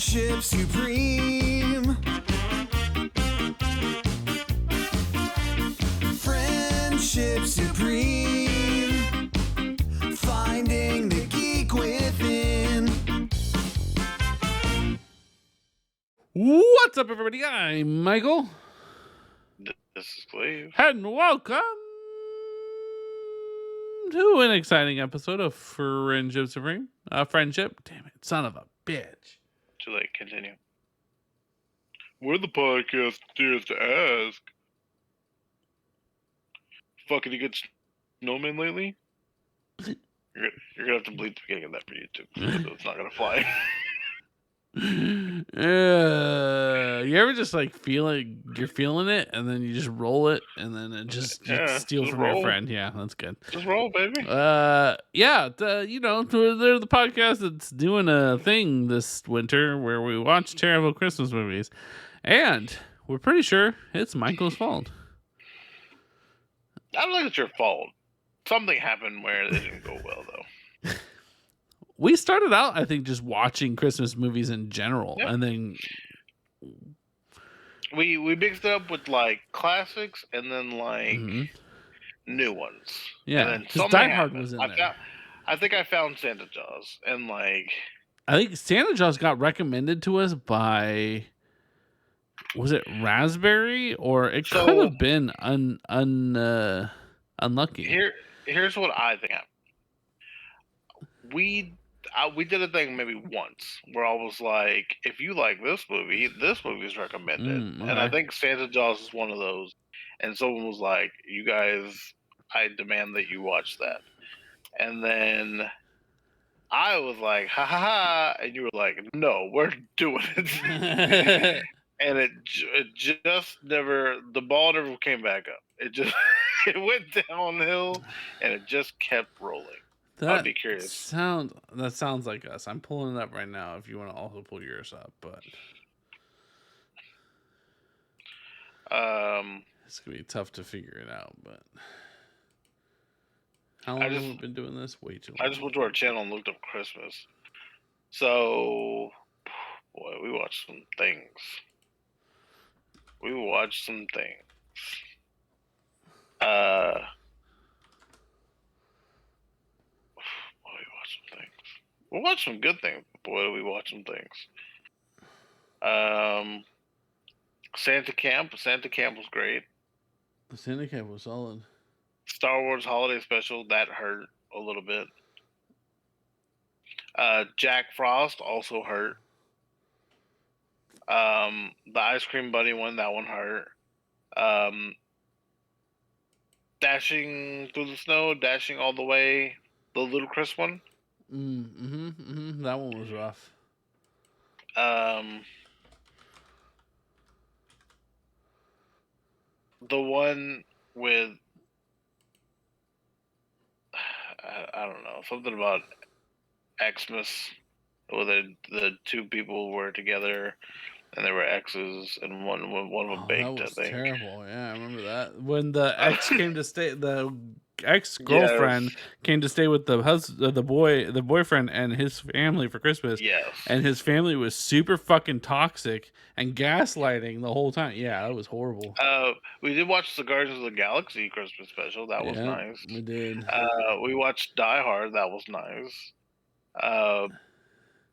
Friendship supreme. Friendship supreme. Finding the geek within. What's up, everybody? I'm Michael. This is Cleve. And welcome to an exciting episode of Friendship Supreme. Friendship? Damn it, son of a bitch. Too late, continue. We're the podcast dares to ask. Fuck, any good snowman lately? You're gonna have to bleep the beginning of that for YouTube. So it's not gonna fly. You ever just like you're feeling it and then you just roll it and then it just steal from roll. your friend? Yeah, that's good. Just roll, baby. They're the podcast that's doing a thing this winter where we watch terrible Christmas movies, and we're pretty sure it's Michael's fault. I don't think it's your fault. Something happened where they didn't go well, though. We started out, I think, just watching Christmas movies in general, Yep. and then We mixed it up with like classics and then like new ones. Yeah, and then because something Die Hard happened. was in there. I think I found Santa Jaws, and like I think Santa Jaws got recommended to us by, was it Raspberry, or it could have been unlucky. Here's what I think happened. We did a thing maybe once where I was like, if you like this movie is recommended. Okay. And I think Santa Jaws is one of those. And someone was like, you guys, I demand that you watch that. And then I was like, ha ha ha. And you were like, no, we're doing it. And it just never, the ball never came back up. It just, it went downhill and it just kept rolling. I'd be curious. That sounds like us. I'm pulling it up right now if you want to also pull yours up, but it's gonna be tough to figure it out. But how long have we been doing this? Way too long. I just went to our channel and looked up Christmas. So, boy, we watched some things. We watched some good things. Boy, we watched some things. Santa Camp was great. Santa Camp was solid. Star Wars Holiday Special, that hurt a little bit. Jack Frost also hurt. The Ice Cream Bunny one, that one hurt. Dashing Through the Snow, Dashing All the Way, the Little Chris one. That one was rough. The one with I don't know, something about Xmas, where the two people were together and they were exes, and one of them baked. That was I think terrible. Yeah, I remember that when the ex came to stay. The ex-girlfriend came to stay with the boyfriend and his family for Christmas. Yes. And his family was super fucking toxic and gaslighting the whole time. Yeah, that was horrible. We did watch the Guardians of the Galaxy Christmas special. That was nice. We did. We watched Die Hard. That was nice.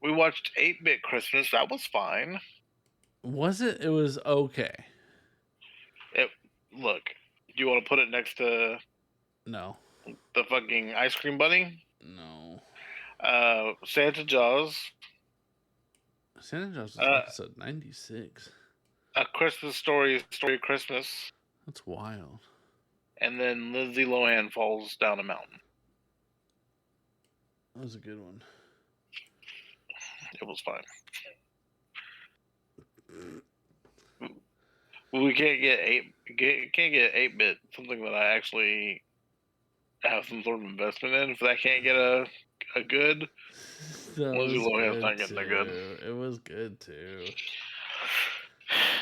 We watched 8-Bit Christmas. That was fine. Was it? It was okay. Look, do you want to put it next to... No. The fucking Ice Cream Bunny? No. Santa Jaws. Santa Jaws is episode 96. A Christmas Story of Christmas. That's wild. And then Lindsay Lohan Falls Down a Mountain. That was a good one. It was fine. We can't get 8-Bit, something that I actually have some sort of investment in. If that can't get a good, Lindsay Lohan's not getting a good. It was good too.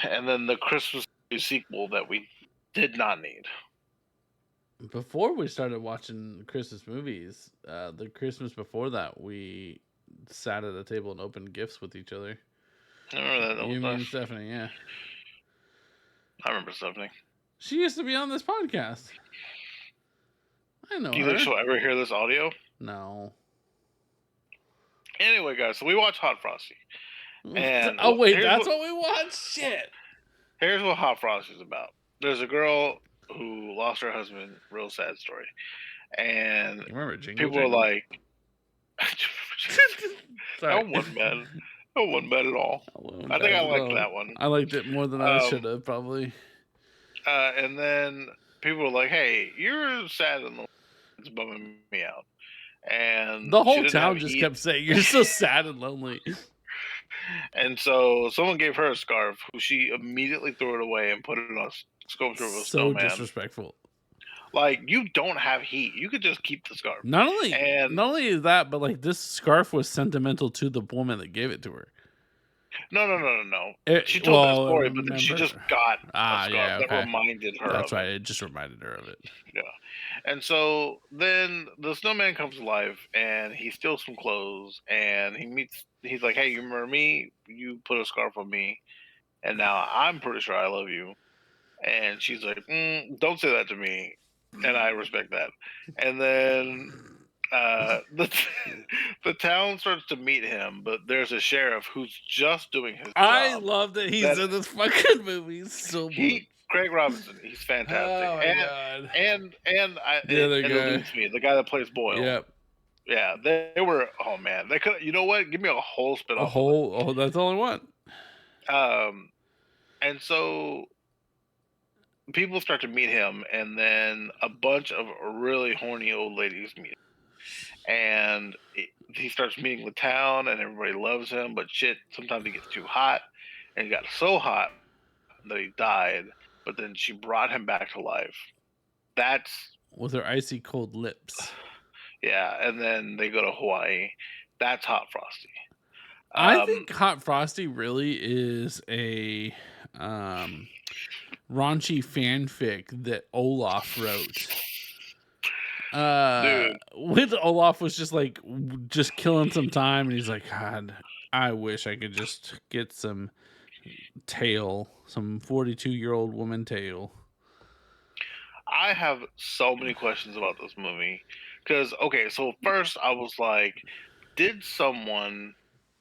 And then the Christmas sequel that we did not need. Before we started watching Christmas movies, the Christmas before that, we sat at a table and opened gifts with each other. I remember that. You mean Stephanie? Yeah. I remember Stephanie. She used to be on this podcast. I know Do you her. think she'll ever hear this audio? No. Anyway, guys, so we watch Hot Frosty. And oh wait, here's that's what we watched? Shit. Here's what Hot Frosty's about. There's a girl who lost her husband. Real sad story. And You remember Jingle people Jingle? are like, Sorry. that wasn't bad. That wasn't bad at all. I think I liked that one. I liked it more than I should have, probably. And then people were like, hey, you're sad and lonely. It's bumming me out. And The she whole didn't town have just heat. kept saying, you're so sad and lonely. And so someone gave her a scarf, who she immediately threw it away and put it on a sculpture of a So snowman. disrespectful. Like, you don't have heat. You could just keep the scarf. Not only is that, but like this scarf was sentimental to the woman that gave it to her. No. She told that story, but then she just got a scarf that reminded her That's of right. it. It just reminded her of it. Yeah. And so then the snowman comes to life and he steals some clothes and he's like, hey, you remember me? You put a scarf on me and now I'm pretty sure I love you. And she's like, don't say that to me. And I respect that. And then the town starts to meet him, but there's a sheriff who's just doing his job. I love that he's in this fucking movie so much. Craig Robinson, he's fantastic. Oh my God. And The other it guy. eludes me, the guy that plays Boyle. Yep. Yeah, they were. Oh man, they could. You know what? Give me a whole spin off. Oh, that's all I want. And so people start to meet him, and then a bunch of really horny old ladies meet him. And he starts meeting the town, and everybody loves him. But shit, sometimes he gets too hot, and he got so hot that he died. But then she brought him back to life. That's with her icy cold lips. Yeah, and then they go to Hawaii. That's Hot Frosty. I think Hot Frosty really is a raunchy fanfic that Olaf wrote. With Olaf was just killing some time, and he's like, God, I wish I could just get some tail, some 42-year-old woman tail. I have so many questions about this movie. Because, okay, so first I was like, did someone...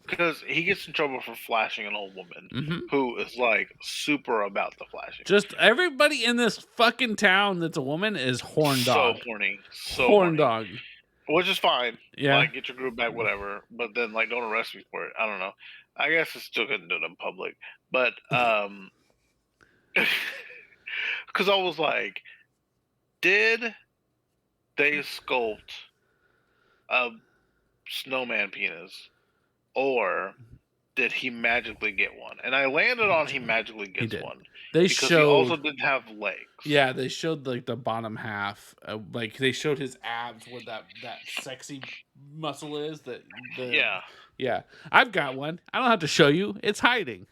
Because he gets in trouble for flashing an old woman who is, like, super about the flashing. Just everybody in this fucking town that's a woman is horn dog. So horny. So horn horny. Dog. Which is fine. Yeah. Like, get your group back, whatever. But then, like, don't arrest me for it. I don't know. I guess I still couldn't do it in public. But, because I was like, did they sculpt a snowman penis, or did he magically get one? And I landed on he magically gets one. He also didn't have legs. Yeah, they showed like the bottom half. Like they showed his abs where that sexy muscle is. Yeah. I've got one. I don't have to show you. It's hiding.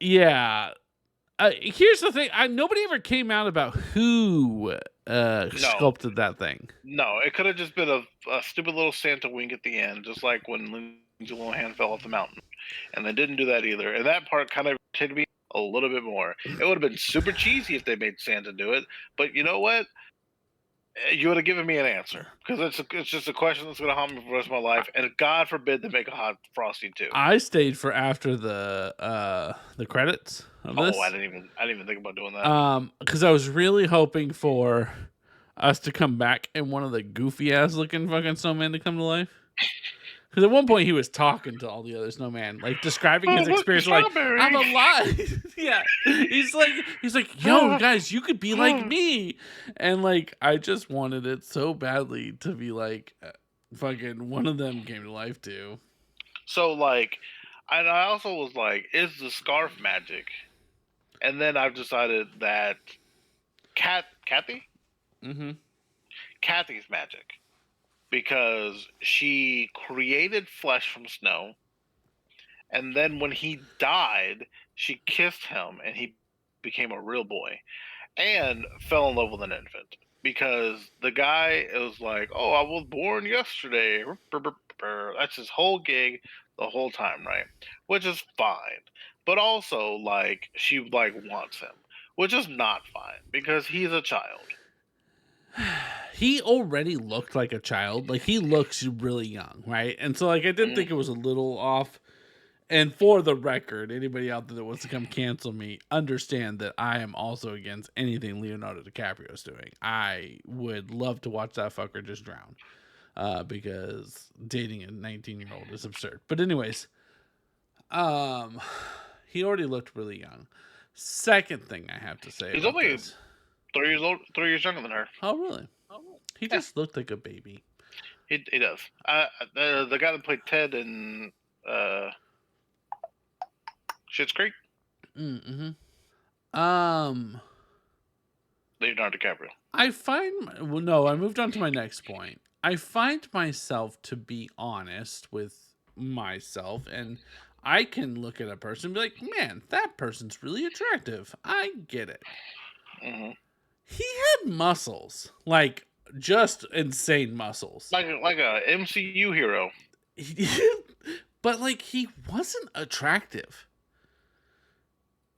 Yeah. Here's the thing. Nobody ever came out about who sculpted that thing. No, it could have just been a stupid little Santa wink at the end, just like when Lindsay Lohan fell off the mountain. And they didn't do that either. And that part kind of irritated me a little bit more. It would have been super cheesy if they made Santa do it. But you know what? You would have given me an answer, because it's just a question that's going to haunt me for the rest of my life. And God forbid they make a Hot Frosty too. I stayed for after the credits of this. I didn't even think about doing that. Because I was really hoping for us to come back and one of the goofy ass looking fucking snowmen to come to life. Because at one point he was talking to all the other snowmen, like describing his experience, like I'm alive. Yeah, he's like, yo guys, you could be like me, and like I just wanted it so badly to be like, fucking one of them came to life too. So like, and I also was like, is the scarf magic? And then I've decided that Kathy, Kathy's magic. Because she created flesh from snow, and then when he died, she kissed him, and he became a real boy, and fell in love with an infant. Because the guy was like, "Oh, I was born yesterday." That's his whole gig. the whole time, right? Which is fine. But also, like, she like wants him, which is not fine because he's a child. He already looked like a child. Like, he looks really young, right? And so, like, I did think it was a little off. And for the record, anybody out there that wants to come cancel me, understand that I am also against anything Leonardo DiCaprio is doing. I would love to watch that fucker just drown. Because dating a 19-year-old is absurd. But anyways, he already looked really young. Second thing I have to say He's about only this. 3 years younger than her. Oh, really? He just looked like a baby. He does. The guy that played Ted in Schitt's Creek, Mm-hmm. Leonardo DiCaprio. I moved on to my next point. I find myself to be honest with myself, and I can look at a person and be like, man, that person's really attractive. I get it. Hmm. He had muscles, like just insane muscles. Like a MCU hero. But like, he wasn't attractive.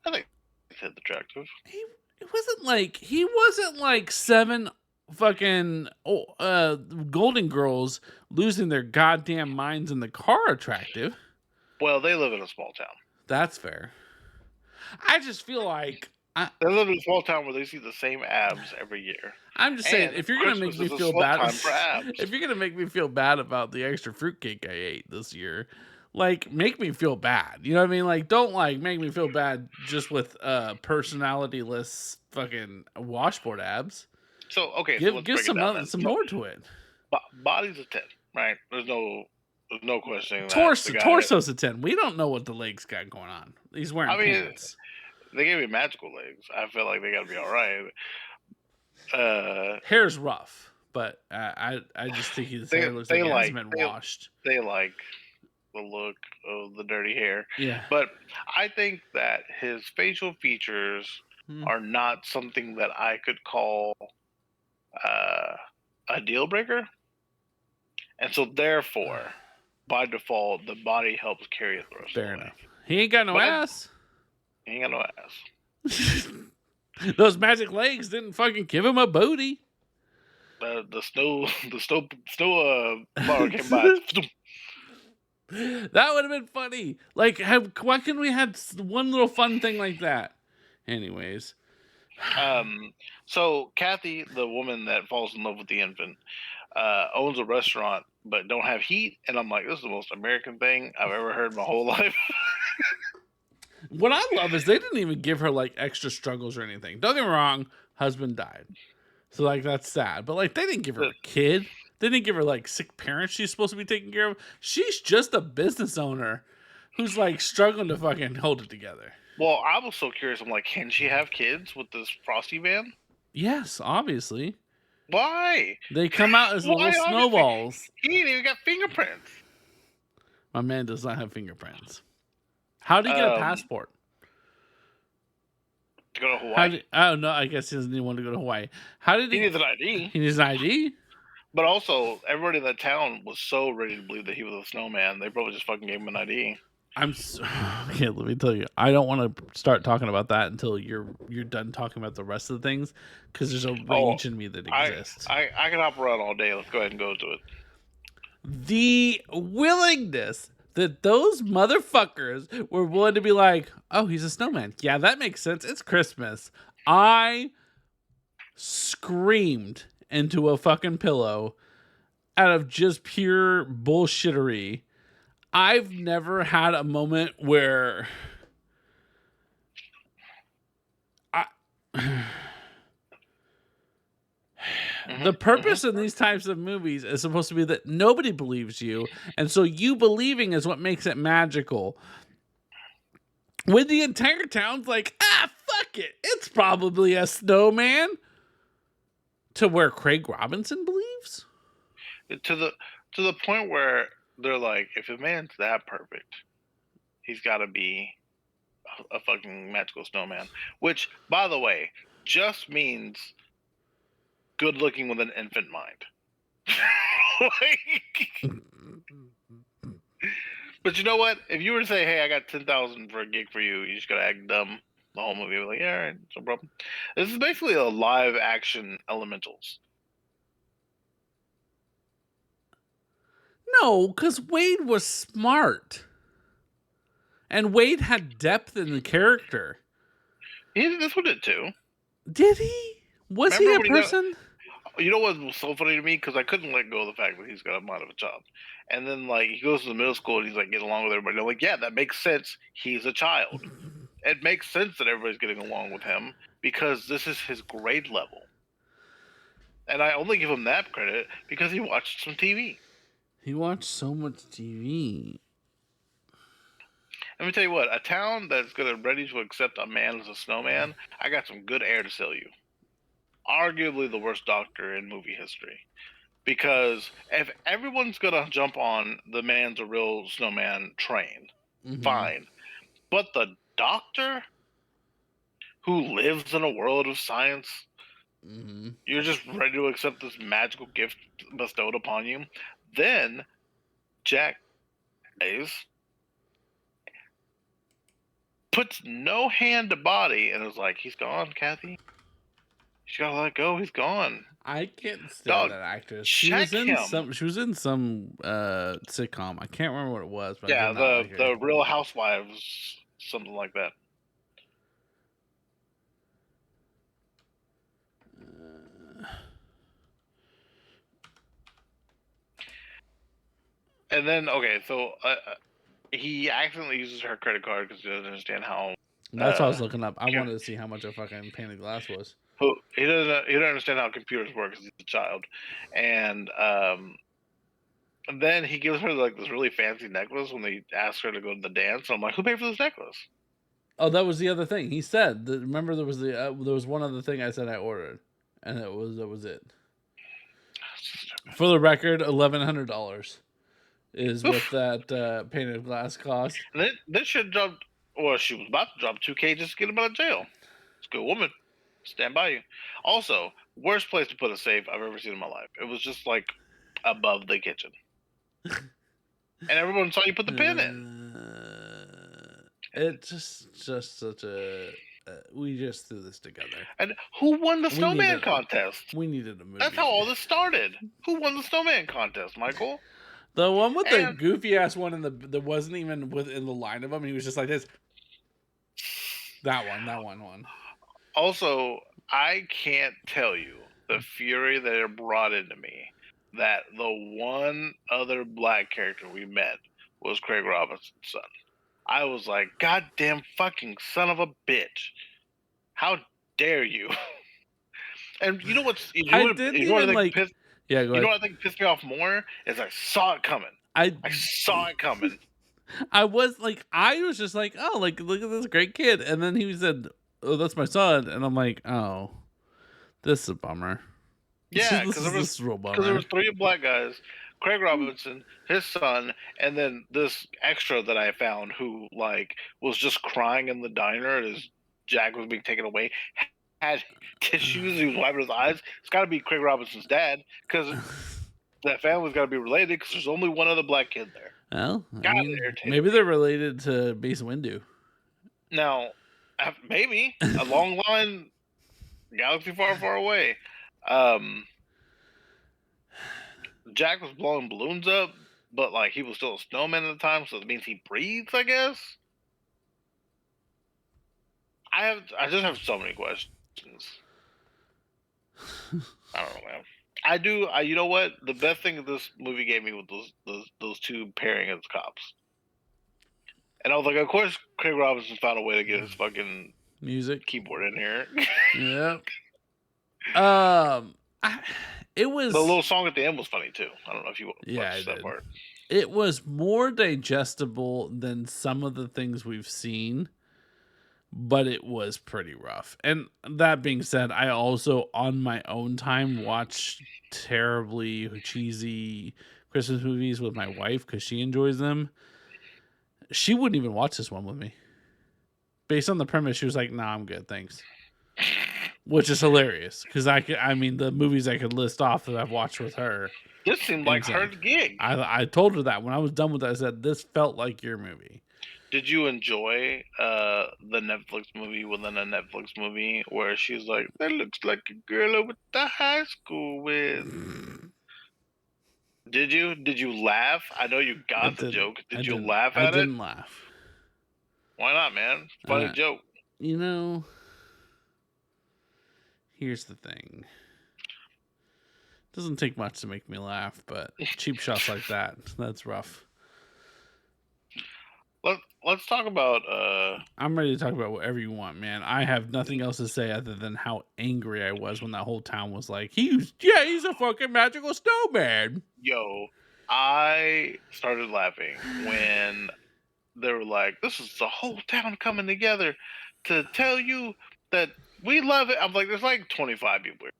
I think he's attractive. He wasn't like 7 fucking Golden Girls losing their goddamn minds in the car attractive. Well, they live in a small town. That's fair. I just feel like They live in a small town where they see the same abs every year. I'm just saying, And if you're gonna make Christmas me is a feel slow bad, time for abs. if you're gonna make me feel bad about the extra fruitcake I ate this year, like, make me feel bad. You know what I mean? Like, don't like make me feel bad just with personality-less fucking washboard abs. So okay, so Give let's break it some down then. some more to it. Body's a 10, right? There's no question. Torso's a 10. We don't know what the legs got going on. He's wearing pants. They gave me magical legs. I feel like they got to be all right. Hair's rough, but I just think his hair looks like it hasn't been washed. They like the look of the dirty hair. Yeah. But I think that his facial features are not something that I could call a deal breaker. And so therefore, by default, the body helps carry it the rest of the way. Fair enough. He ain't got no ass. He ain't got no ass. Those magic legs didn't fucking give him a booty. The snow bar came by. That would have been funny. Like, why couldn't we had one little fun thing like that? Anyways. So Kathy, the woman that falls in love with the infant, owns a restaurant but don't have heat, and I'm like, this is the most American thing I've ever heard in my whole life. What I love is they didn't even give her like extra struggles or anything. Don't get me wrong, husband died. So like that's sad. But like they didn't give her a kid. They didn't give her like sick parents she's supposed to be taking care of. She's just a business owner who's like struggling to fucking hold it together. Well, I was so curious. I'm like, can she have kids with this Frosty van? Yes, obviously. Why? They come out as little Obviously? snowballs. He ain't even got fingerprints. My man does not have fingerprints. How did he get a passport? To go to Hawaii. Oh no, I guess he doesn't even want to go to Hawaii. How did He needs an ID. He needs an ID? But also, everybody in that town was so ready to believe that he was a snowman. They probably just fucking gave him an ID. Okay, let me tell you. I don't want to start talking about that until you're done talking about the rest of the things, because there's a range in me that exists. I can hop around all day. Let's go ahead and go to it. The willingness that those motherfuckers were willing to be like, oh, he's a snowman. Yeah, that makes sense. It's Christmas. I screamed into a fucking pillow out of just pure bullshittery. I've never had a moment where the purpose in these types of movies is supposed to be that nobody believes you, and so you believing is what makes it magical. When the entire town's like, fuck it, it's probably a snowman, to where Craig Robinson believes? To the point where they're like, if a man's that perfect, he's got to be a fucking magical snowman. Which, by the way, just means good looking with an infant mind. But you know what? If you were to say, "Hey, I got 10,000 for a gig for you," you just gotta act dumb. The whole movie, like, yeah, all right, no problem. This is basically a live action Elementals. No, because Wade was smart. And Wade had depth in the character. This one did too. Did he? Was Remember he a when he got- person? You know what was so funny to me? Because I couldn't let go of the fact that he's got a mind of a child. And then, like, he goes to the middle school and he's like getting along with everybody. I'm like, yeah, that makes sense. He's a child. It makes sense that everybody's getting along with him because this is his grade level. And I only give him that credit because he watched some TV. He watched so much TV. Let me tell you what, a town that's ready to accept a man as a snowman, I got some good air to sell you. Arguably the worst doctor in movie history. Because if everyone's gonna jump on the man's a real snowman train, fine. But the doctor who lives in a world of science, you're just ready to accept this magical gift bestowed upon you. Then Jack is puts no hand to body and is like, he's gone, Kathy. You gotta let go. He's gone. I can't stand Dog, that actress. check him. She was in some sitcom. I can't remember what it was. But Yeah, I did not like her. the Real Housewives, something like that. And then, okay, so he accidentally uses her credit card because he doesn't understand how. That's what I was looking up. I wanted to see how much a fucking pane of glass was. He doesn't understand how computers work because he's a child, and then he gives her like this really fancy necklace when they ask her to go to the dance. And I'm like, who paid for this necklace? Oh, that was the other thing he said. Remember, there was one other thing I said I ordered, and that was it. For the record, $1,100 is what that pane of glass cost. And this should drop. Well, she was about to drop 2K just to get him out of jail. It's a good woman. Stand by you. Also, worst place to put a safe I've ever seen in my life. It was just like above the kitchen, and everyone saw you put the pin in. It's just such a. We just threw this together. And who won the snowman contest? We needed a movie. That's how all this started. Who won the snowman contest, Michael? The one with the goofy ass one that wasn't even within the line of him. He was just like this. That one won. Also, I can't tell you the fury that it brought into me that the one other black character we met was Craig Robinson's son. I was like, goddamn fucking son of a bitch. How dare you? And you know what's... You know what I think pissed me off more? Is I saw it coming. I saw it coming. I was just like, oh, like, look at this great kid. And then he said, oh, that's my son. And I'm like, oh, this is a bummer. Yeah, because there was three black guys, Craig Robinson, his son, and then this extra that I found who like was just crying in the diner as Jack was being taken away, had tissues, he was wiping his eyes. It's got to be Craig Robinson's dad because that family's got to be related because there's only one other black kid there. Well, maybe they're related to Mace Windu. Now, maybe a long line, galaxy far, far away. Jack was blowing balloons up, but like he was still a snowman at the time, so it means he breathes, I guess. I just have so many questions. I don't know, man. I do. You know what? The best thing that this movie gave me was those two pairing as cops. And I was like, of course, Craig Robinson found a way to get his fucking music keyboard in here. Yeah. It was the little song at the end was funny too. I don't know if you watched that part. It was more digestible than some of the things we've seen, but it was pretty rough. And that being said, I also on my own time watched terribly cheesy Christmas movies with my wife because she enjoys them. She wouldn't even watch this one with me. Based on the premise, she was like, "Nah, I'm good, thanks." Which is hilarious because I mean, the movies I could list off that I've watched with her This seemed like her Insane. gig. I told her that when I was done with it. I said, "This felt like your movie." Did you enjoy the Netflix movie within a Netflix movie where she's like, "That looks like a girl I went to high school with"? Did you? Did you laugh? I know you got the joke. Did you laugh I at it? didn't laugh. Why not, man? Funny joke. You know, here's the thing. It doesn't take much to make me laugh, but cheap shots like that's rough. Let's talk about I'm ready to talk about whatever you want, man. I have nothing else to say other than how angry I was when that whole town was like, he's a fucking magical snowman. Yo, I started laughing when they were like, "This is the whole town coming together to tell you that we love it." I'm like, "There's like 25 people here.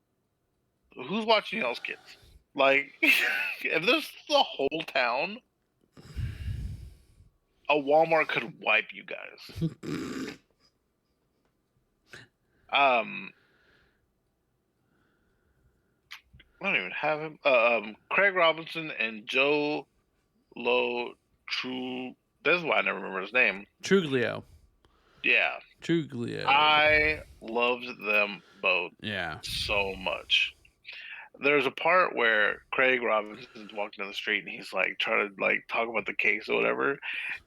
Who's watching y'all's kids? Like, if this is the whole town, a Walmart could wipe you guys." I don't even have him. Craig Robinson and Joe Lo True. That's why I never remember his name. Truglio. Yeah. Truglio. I loved them both. Yeah. So much. There's a part where Craig Robinson's walking down the street and he's like trying to like talk about the case or whatever,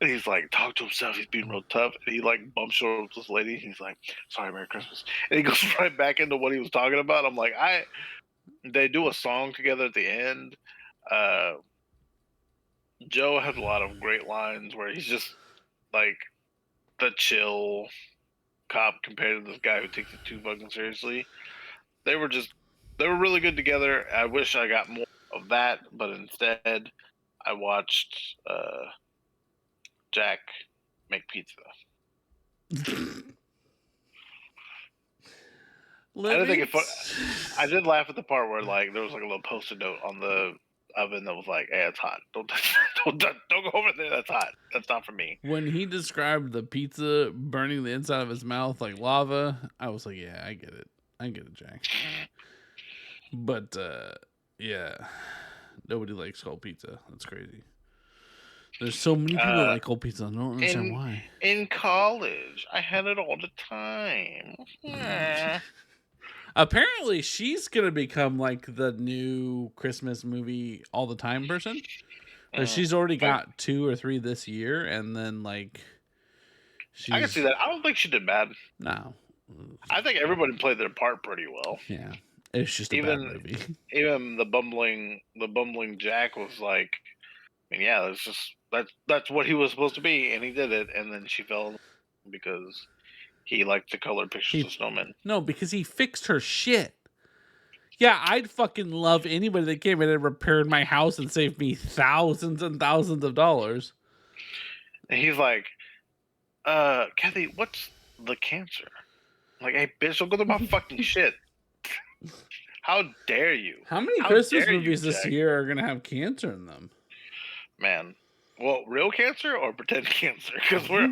and he's like talk to himself. He's being real tough, and he like bumps shoulders with this lady. And he's like, "Sorry, Merry Christmas," and he goes right back into what he was talking about. I'm like, They do a song together at the end. Joe has a lot of great lines where he's just like the chill cop compared to this guy who takes it too fucking seriously. They were really good together. I wish I got more of that, but instead I watched Jack make pizza. I did laugh at the part where like there was like a little post-it note on the oven that was like, "Hey, it's hot. Don't go over there. That's hot. That's not for me." When he described the pizza burning the inside of his mouth like lava, I was like, "Yeah, I get it. I get it, Jack." But yeah, nobody likes cold pizza. That's crazy. There's so many people that like cold pizza. I don't understand why. In college, I had it all the time. Apparently, she's gonna become like the new Christmas movie all the time person. She's already got 2 or 3 this year, and then like, I can see that. I don't think she did bad. No, I think everybody played their part pretty well. Yeah, it's just a bad movie. Even the bumbling Jack was like, I mean, yeah, that's what he was supposed to be, and he did it, and then she fell in love because he liked the colored pictures of snowmen. No, because he fixed her shit. Yeah, I'd fucking love anybody that came in and repaired my house and saved me thousands and thousands of dollars. And he's like, Kathy, what's the cancer? I'm like, hey, bitch, don't go through my fucking shit. How dare you? How many Christmas movies this year are going to have cancer in them? Man. Well, real cancer or pretend cancer? Because we're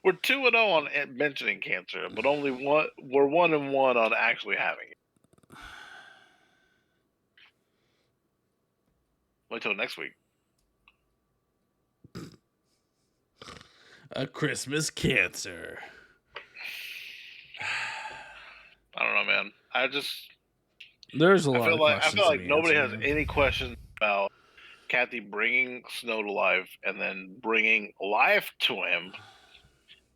2-0 on mentioning cancer, but only we're 1-1 on actually having it. Wait till next week. A Christmas cancer. I don't know, man. There's a lot of questions. I feel like nobody has any questions about Kathy bringing Snow to life and then bringing life to him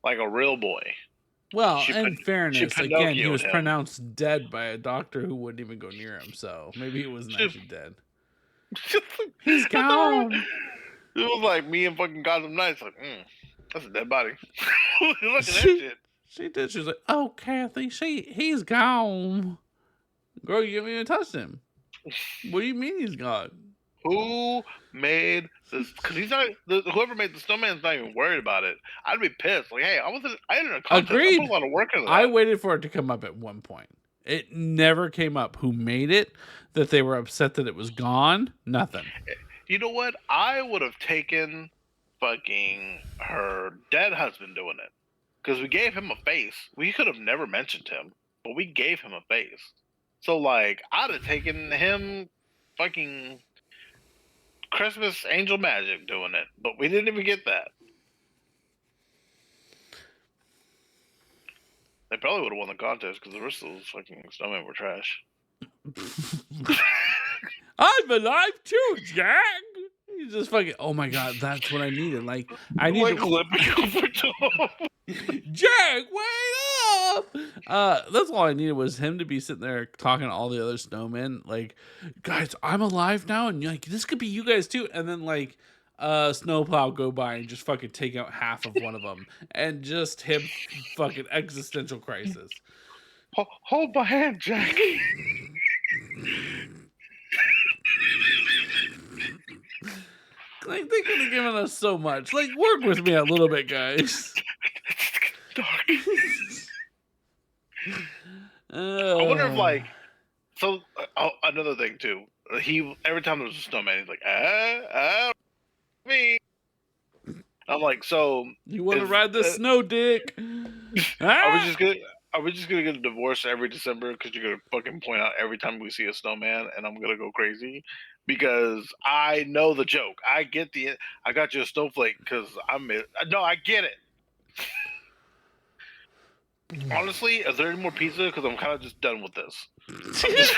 like a real boy. Well, in fairness, again, he was pronounced dead by a doctor who wouldn't even go near him, so maybe he wasn't actually dead. He's gone. It was like me and fucking Gotham Knights, like, that's a dead body. Look at that shit. She did. She was like, "Oh, Kathy, he's gone. Girl, you haven't even touched him. What do you mean he's gone?" Who made this? Because he's not. Whoever made the snowman's not even worried about it. I'd be pissed. Like, hey, I entered a contest. Agreed. I put a lot of work into that. I waited for it to come up at one point. It never came up. Who made it? That they were upset that it was gone? Nothing. You know what? I would have taken fucking her dead husband doing it. Because we gave him a face. We could have never mentioned him, but we gave him a face. So, like, I'd have taken him fucking Christmas angel magic doing it, but we didn't even get that. They probably would have won the contest because the rest of those fucking snowmen were trash. I'm alive too, Jack. He's just fucking. Oh my god, that's what I needed. Like I need like lipping over top. Jack, wait up! That's all I needed was him to be sitting there talking to all the other snowmen. Like, guys, I'm alive now, and like this could be you guys too. And then like, snowplow go by and just fucking take out half of one of them, and just him fucking existential crisis. Hold my hand, Jack. Like they could have given us so much. Like work with me a little bit, guys. Dark. I wonder if like so. Another thing too. He every time there was a snowman, he's like, me. I'm like, so you want to ride the snow dick? Are we just gonna get a divorce every December because you're gonna fucking point out every time we see a snowman, and I'm gonna go crazy because I know the joke. I got you a snowflake because I get it. Honestly, is there any more pizza? Because I'm kind of just done with this. She's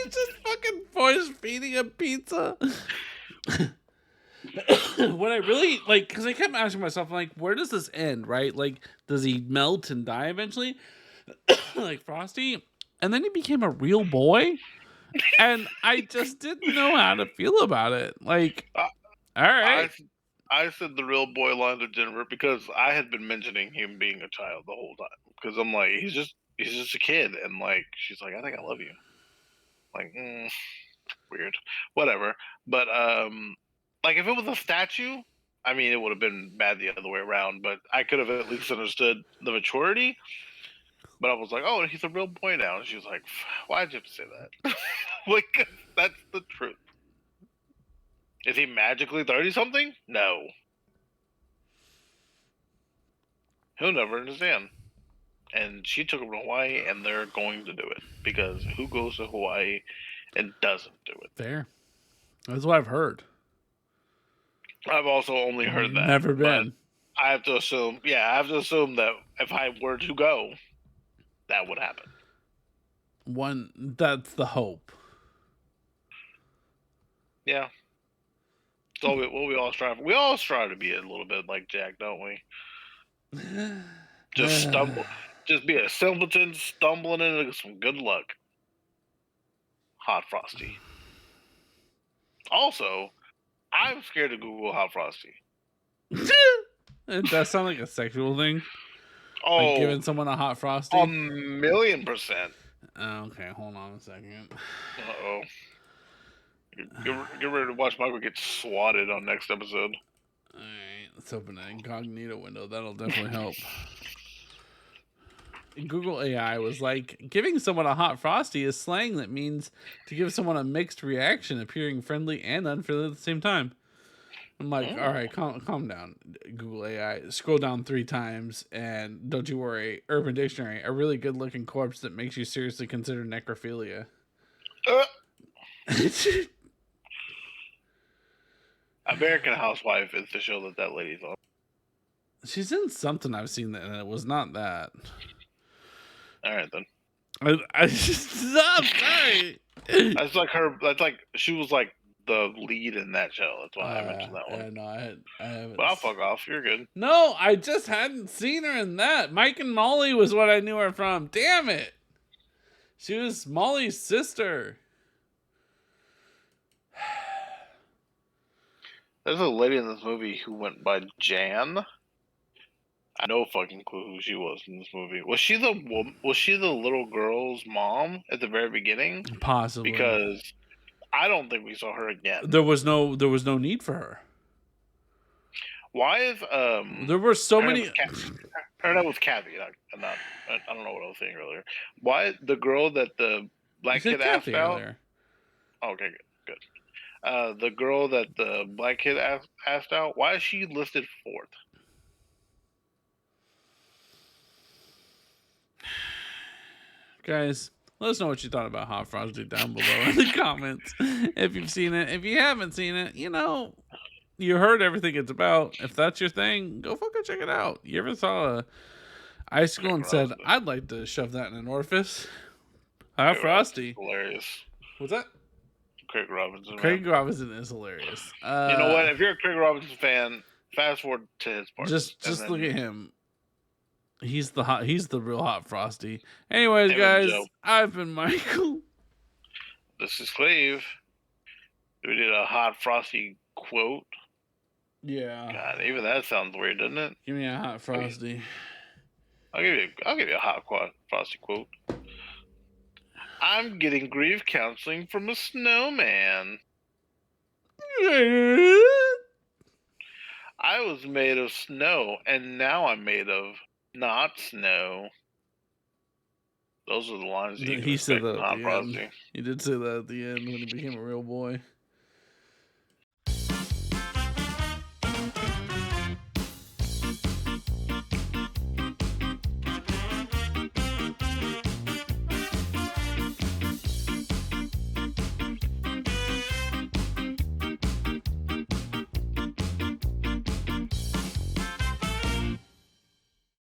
just fucking force feeding a pizza. What I really like, because I kept asking myself, like, where does this end, right? Like, does he melt and die eventually? Like Frosty? And then he became a real boy? And I just didn't know how to feel about it. Like, all right. I said the real boy line to Jennifer because I had been mentioning him being a child the whole time. Because I'm like, he's just a kid. And like, she's like, I think I love you. Like, weird. Whatever. But, like, if it was a statue, I mean, it would have been bad the other way around, but I could have at least understood the maturity. But I was like, oh, he's a real boy now. And she was like, why'd you have to say that? Like, that's the truth. Is he magically 30-something? No. He'll never understand. And she took him to Hawaii, and they're going to do it. Because who goes to Hawaii and doesn't do it? Fair. That's what I've heard. I've also only heard that. Never been. I have to assume, that if I were to go, that would happen. That's the hope. Yeah. So we all strive. We all strive to be a little bit like Jack, don't we? Just stumble. Just be a simpleton stumbling into some good luck. Hot Frosty. Also, I'm scared to Google Hot Frosty. It does sound like a sexual thing. Oh, like giving someone a hot Frosty? 1,000,000%. Okay, hold on a second. Uh-oh. Get ready to watch Michael get swatted on next episode. Alright, let's open an incognito window. That'll definitely help. Google AI was like, giving someone a hot Frosty is slang that means to give someone a mixed reaction, appearing friendly and unfriendly at the same time. I'm like, all right, calm down, Google AI. Scroll down 3 times, and don't you worry, Urban Dictionary, a really good-looking corpse that makes you seriously consider necrophilia. American Housewife is the show that lady's on. She's in something I've seen, and it was not that. All right, then. I just sorry. That's like her. That's like she was like the lead in that show. That's why I mentioned that one. Yeah, no, I haven't. But I'll fuck off. You're good. No, I just hadn't seen her in that. Mike and Molly was what I knew her from. Damn it. She was Molly's sister. There's a lady in this movie who went by Jan. I no fucking clue who she was in this movie. Was she the little girl's mom at the very beginning? Possibly. Because I don't think we saw her again. There was no need for her. Why is there were so many her name was Kathy, I don't know what I was saying earlier. Why the girl that the black kid asked out? Earlier. Okay, good. The girl that the black kid asked out, why is she listed 4th? Guys, Let us know what you thought about Hot Frosty down below in the comments. If you've seen it. If you haven't seen it, you know, you heard everything it's about. If that's your thing, go fucking check it out. You ever saw a icicle and said, I'd like to shove that in an orifice? Hot Frosty. Hilarious. What's that? Craig Robinson. Craig Robinson is hilarious. You know what? If you're a Craig Robinson fan, fast forward to his part. Just look at him. He's the real Hot Frosty. Anyways, guys, I've been Michael. This is Cleve. We did a Hot Frosty quote. Yeah. God, even that sounds weird, doesn't it? Give me a Hot Frosty. I'll give you a Hot Frosty quote. I'm getting grief counseling from a snowman. I was made of snow, and now I'm made of not snow. Those are the lines he said that at the end. He did say that at the end when he became a real boy.